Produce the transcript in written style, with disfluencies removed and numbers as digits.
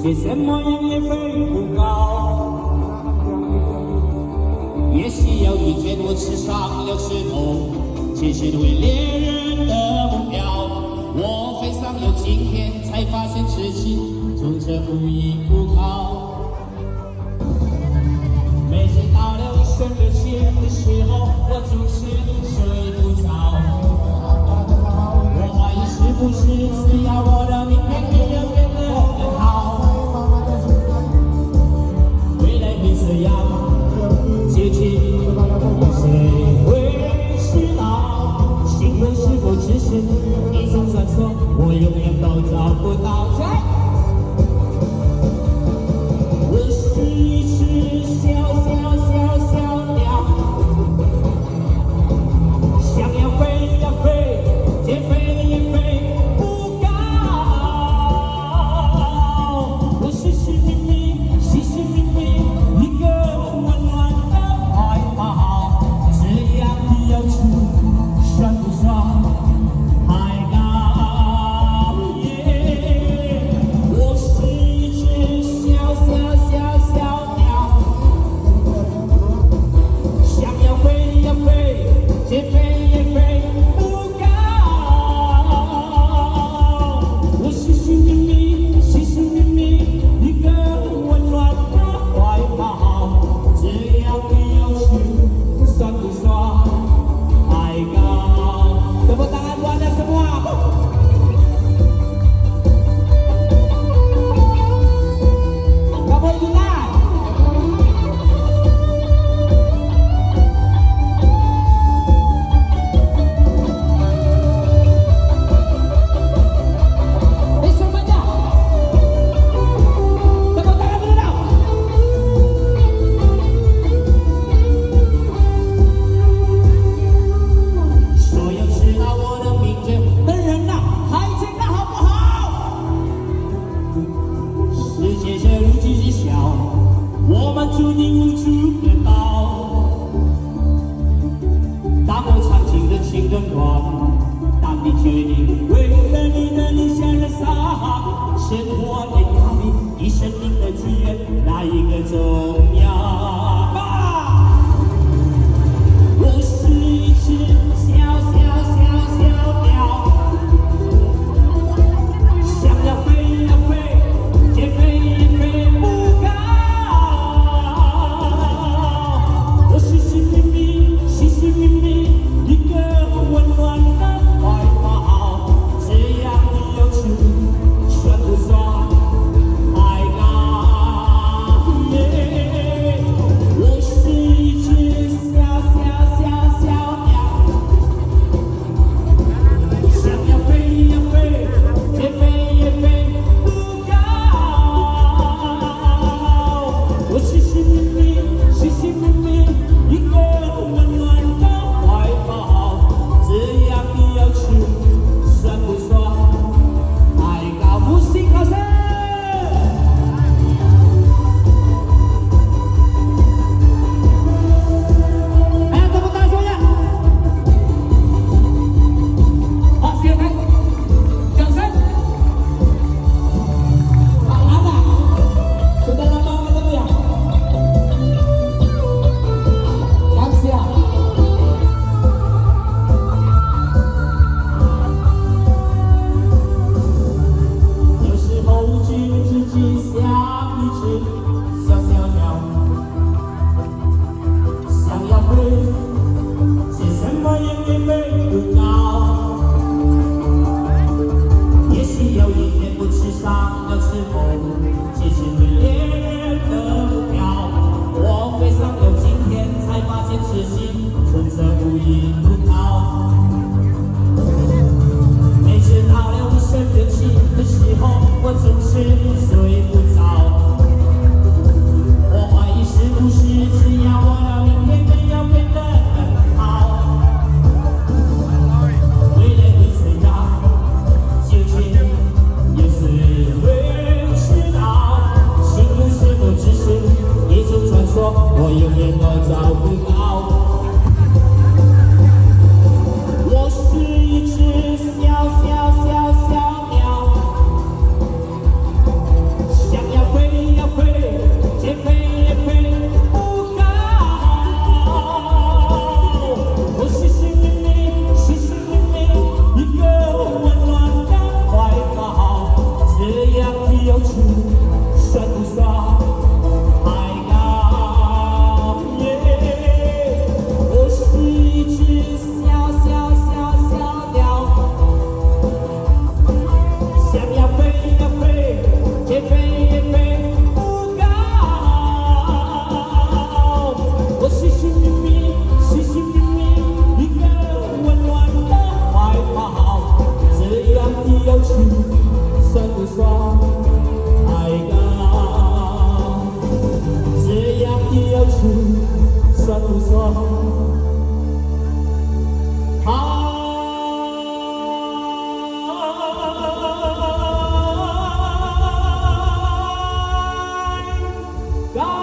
学什么样也飞不高。也许有一天我吃上了石头，实现为猎人的目标。我飞上了今天，才发现事情从这不依不靠。每天到了一生热情的时候，我总是睡不着。我怀疑是不是只要我的明天变得更好，未来会这样接近，谁会知道？幸福是否只是一场传说？我永远都找不到。我是一只小鸟，想要飞呀飞，也飞也飞不高。我细细密密一个温暖的怀抱，这样的要求算不算太高？高。